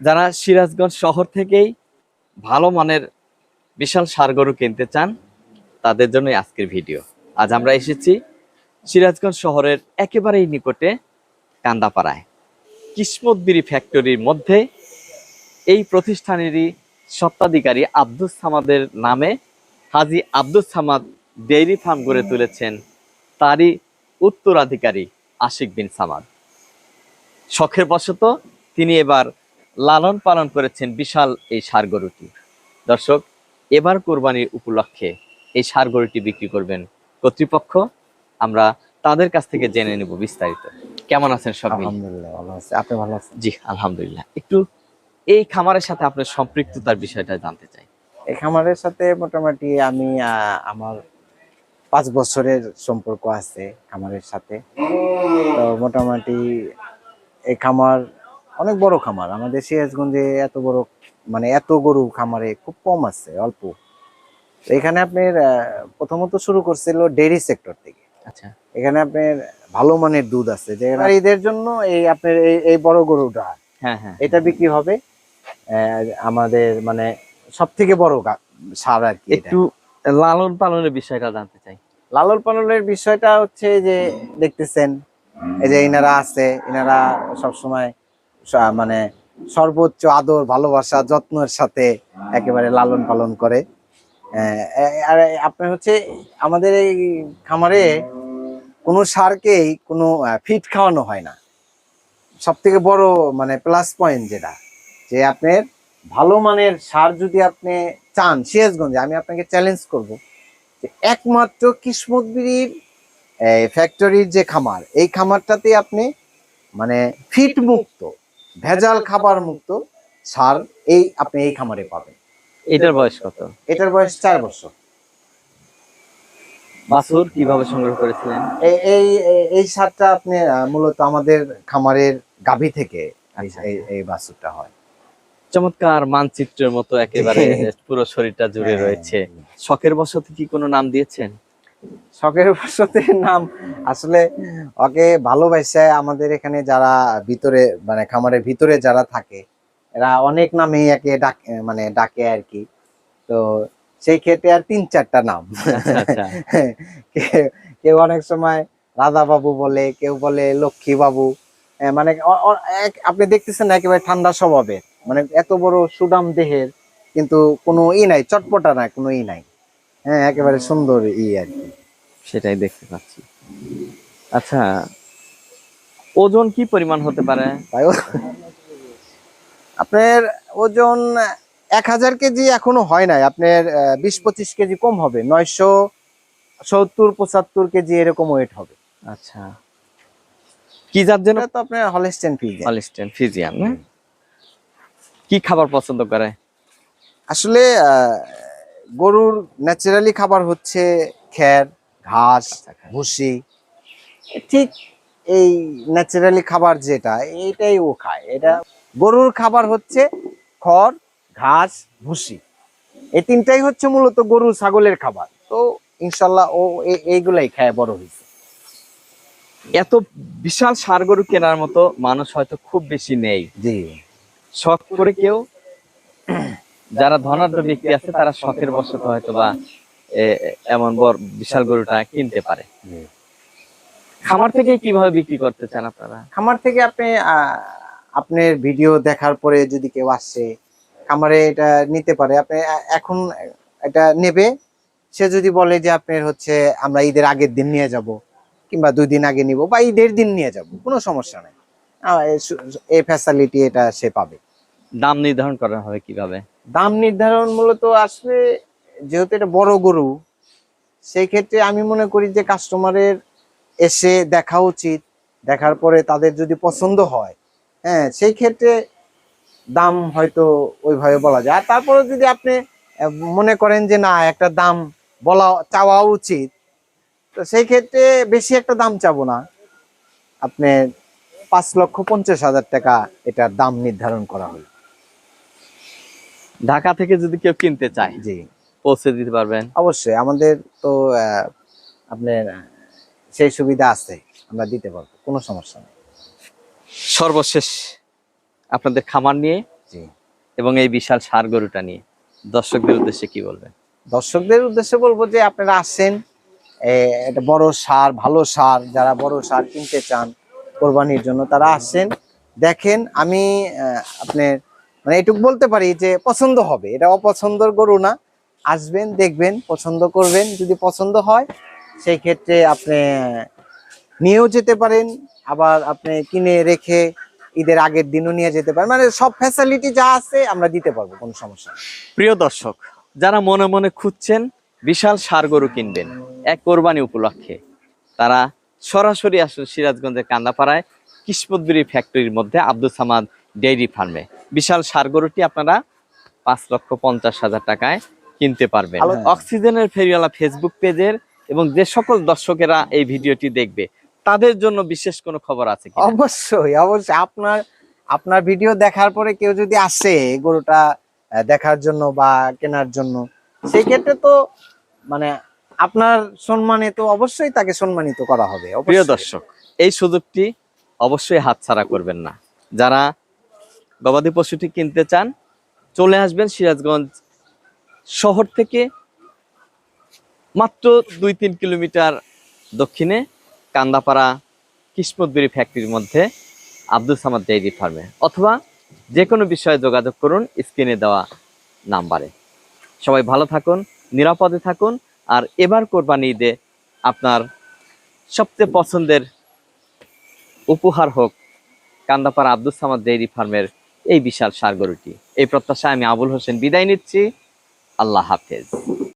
যারা সিরাজগঞ্জ শহর থেকেই ভালো মানের বিশাল ষাঁড় গরু কিনতে চান তাদের জন্য আজকের ভিডিও। আজ আমরা এসেছি সিরাজগঞ্জ শহরের একেবারেই নিকটে কান্দাপাড়ায় কিসমত বিড়ি ফ্যাক্টরির মধ্যে এই প্রতিষ্ঠানেরই স্বত্বাধিকারী আব্দুস সামাদের নামে হাজী আব্দুস সামাদ ডেইরি ফার্ম গড়ে তুলেছেন তারই উত্তরাধিকারী আশিক বিন সামাদ। শখের বশত তিনি এবার লালন পালন করেছেন বিশাল এই ষাঁড় গরুটি। দর্শক, এবার কোরবানির উপলক্ষে এই ষাঁড় গরুটি বিক্রি করবেন কর্তৃপক্ষ। আমরা তাদের কাছ থেকে জেনে নেব বিস্তারিত। কেমন আছেন সব? আলহামদুলিল্লাহ ভালো আছি, আপনি ভালো আছেন? জি আলহামদুলিল্লাহ। একটু এই খামারের সাথে আপনার সম্পৃক্ততার বিষয়টা জানতে চাই। এই খামারের সাথে মোটামুটি আমি আমার 5 বছরের সম্পর্ক আছে খামারের সাথে। তো মোটামুটি এই খামার অনেক বড় খামার। আমাদের সিরাজগঞ্জে এত বড় মানে এত গরু খামারে খুব কম আছে, অল্প। তো এখানে আপনার প্রথমত শুরু করছিল ডেইরি সেক্টর থেকে। আচ্ছা, এখানে আপনার ভালো মানের দুধ আছে, যে এদের জন্য এই আপনার এই বড় গরুটা, হ্যাঁ হ্যাঁ, এটা বিক্রি হবে। আমাদের মানে সব থেকে বড় সার আর কি। একটু লালন পালনের বিষয়টা জানতে চাই। লালন পালনের বিষয়টা হচ্ছে যে দেখতেছেন এই যে ইনারা আছে, ইনারা সবসময় মানে সর্বোচ্চ আদর ভালোবাসা যত্নের সাথে একেবারে লালন পালন করে। আর আপনার হচ্ছে আমাদের এই খামারে কোনো সারকেই কোনো ফিড খাওয়ানো হয় না। সব থেকে বড় মানে প্লাস পয়েন্ট যেটা, যে আপনার ভালো মানের সার যদি আপনি চান সিরাজগঞ্জে, আমি আপনাকে চ্যালেঞ্জ করব যে একমাত্র কিসমত বিড়ির ফ্যাক্টরির যে খামার, এই খামারটাতে আপনি মানে ফিট মুক্ত, ভেজাল খাবার মুক্ত সার আপনি এই খামারে পাবেন। এটার বয়স কত? এটার বয়স 4 বছর। বাছুর কিভাবে সংগ্রহ করেছিলেন? এই সারটা আপনি মূলত আমাদের খামারের গাভী থেকে এই বাছুরটা হয়। চমৎকার মানচিত্রের মতো একেবারে পুরো শরীরটা জুড়ে রয়েছে। শখের বশত কি কোনো নাম দিয়েছেন? শখের বশতে নাম আসলে ওকে ভালোবাসে। আমাদের এখানে যারা ভিতরে মানে খামারের ভিতরে যারা থাকে এরা অনেক নামেই একে মানে ডাকে আর কি। তো সেই ক্ষেত্রে আর 3-4টা নাম। আচ্ছা, কেউ অনেক সময় রাধা বাবু বলে, কেউ বলে লক্ষ্মী বাবু। মানে আপনি দেখতেছেন একেবারে ঠান্ডা স্বভাবের, মানে এত বড় সুডাম দেহের, কিন্তু কোনো নাই, চটপটা না, কোনো নাই। হ্যাঁ, একেবারে সুন্দর আর কি। সেটাই দেখতে পাচ্ছি। আচ্ছা, ওজন কি পরিমাণ হতে পারে? তাই আপনার ওজন 1000 কেজি এখনো হয় নাই, আপনার 20-25 কেজি কম হবে, 970-75 কেজি এরকম ওয়েট হবে। আচ্ছা, কি জাত যেন? তো আপনার হলস্টেইন ফ্রিজিয়ান। হলস্টেইন ফ্রিজিয়ান না? কি খাবার পছন্দ করে? আসলে গরুর ন্যাচারালি খাবার হচ্ছে খ্যার, ঘাস, ভুসি। ঠিক এই ন্যাচারালি খাবার যেটা, এইটাই ও খায়। এটা গরুর খাবার হচ্ছে খড়, ঘাস, ভুসি। এই তিনটাই হচ্ছে মূলত গরু ছাগলের খাবার। তো ইনশাল্লাহ ও এইগুলাই খায় বড় হয়েছে। এত বিশাল ষাঁড় গরু কেনার মতো মানুষ হয়তো খুব বেশি নেই। জি, শখ করে কেউ, যারা ধনাঢ্য ব্যক্তি আছে তারা শখের বশত হয়তো বা এমন বড় বিশাল গরুটা কিনতে পারে। খামার থেকে কিভাবে বিক্রি করতে চান আপনারা? খামার থেকে আপনি আপনার ভিডিও দেখার পরে যদি কেউ আসে খামারে এটা নিতে পারে। আপনি এখন এটা নেবে, সে যদি বলে যে আপনার হচ্ছে আমরা ঈদের আগের দিন নিয়ে যাব, কিংবা 2 দিন আগে নিব, বা ঈদের দিন নিয়ে যাব, কোনো সমস্যা নেই। এই ফ্যাসিলিটি এটা সে পাবে। দাম নির্ধারণ করা হবে কিভাবে? দাম নির্ধারণ মূলত আসলে যেহেতু এটা বড় গরু, সেই ক্ষেত্রে আমি মনে করি যে কাস্টমারের এসে দেখা উচিত। দেখার পরে তাদের যদি পছন্দ হয়, হ্যাঁ, সেই ক্ষেত্রে দাম হয়তো ওইভাবে বলা যায়। আর তারপরে যদি আপনি মনে করেন যে না, একটা দাম চাওয়া উচিত, তো সেই ক্ষেত্রে বেশি একটা দাম চাবো না, আপনি 5,50,000 টাকা এটার দাম নির্ধারণ করা হলো। ঢাকা থেকে যদি কেউ কিনতে চায়, জি, পৌঁছে দিতে পারবেন? অবশ্যই, আমাদের তো আপনার সেই সুবিধা আছে, আমরা দিতে পারবো, কোনো সমস্যা নেই। সর্বশেষ আপনাদের খামার নিয়ে জি। এবং এই বিশাল ষাঁড় গরুটা নিয়ে দর্শকদের উদ্দেশ্যে কি বলবেন? দর্শকদের উদ্দেশ্যে বলবো যে আপনারা আসেন, একটা বড় সার, ভালো সার, যারা বড় সার কিনতে চান কোরবানির জন্য তারা আসেন, দেখেন। আমি আপনার মানে এটুকু বলতে পারি যে পছন্দ হবে, এটা অপছন্দর গরু না। আসবেন, দেখবেন, পছন্দ করবেন, যদি পছন্দ হয় সেই ক্ষেত্রে আপনি নিয়েও যেতে পারেন, আবার আপনি কিনে রেখে ঈদের আগের দিনও নিয়ে যেতে পারেন। মানে সব ফ্যাসিলিটি যা আছে আমরা দিতে পারবো, কোনো সমস্যা নেই। প্রিয় দর্শক, যারা মনে মনে খুঁজছেন বিশাল ষাঁড় গরু কিনবেন এক কোরবানি উপলক্ষে, তারা সরাসরি আসুন সিরাজগঞ্জের কান্দাপাড়ায় কিসমতবিড়ি ফ্যাক্টরির মধ্যে আব্দুল সামাদ ডেইরি ফার্মে। বিশাল ষাঁড় গরুটি আপনারা 5,50,000 টাকায় কিনতে পারবেন। হ্যাঁ। অক্সিজেনের ফেরিওয়ালা ফেসবুক পেজের এবং যে সকল দর্শকেরা এই ভিডিওটি দেখবে তাদের জন্য বিশেষ কোনো খবর আছে কি? অবশ্যই, অবশ্যই। আপনার ভিডিও দেখার পরে কেউ যদি আসে গরুটা দেখার জন্য বা কেনার জন্য, সেই ক্ষেত্রে তো মানে আপনার সম্মানে তো অবশ্যই তাকে সম্মানিত করা হবে। প্রিয় অবশ্যই। দর্শক, এই সুযোগটি অবশ্যই হাতছাড়া করবেন না। যারা গবাদি পশুটি কিনতে চান চলে আসবেন সিরাজগঞ্জ শহর থেকে মাত্র 2-3 কিলোমিটার দক্ষিণে কান্দাপাড়া কিসমতবিড়ি ফ্যাক্টরির মধ্যে আব্দুল সামাদ ডেইরি ফার্মে, অথবা যে কোনো বিষয়ে যোগাযোগ করুন স্ক্রিনে দেওয়া নাম্বারে। সবাই ভালো থাকুন, নিরাপদে থাকুন। আর এবার কোরবানি ঈদে আপনার সবচেয়ে পছন্দের উপহার হোক কান্দাপাড়া আব্দুল সামাদ ডেইরি ফার্মের এই বিশাল ষাঁড় গরুটি। এই প্রত্যাশায় আমি আবুল হোসেন বিদায় নিচ্ছি। আল্লাহ হাফেজ।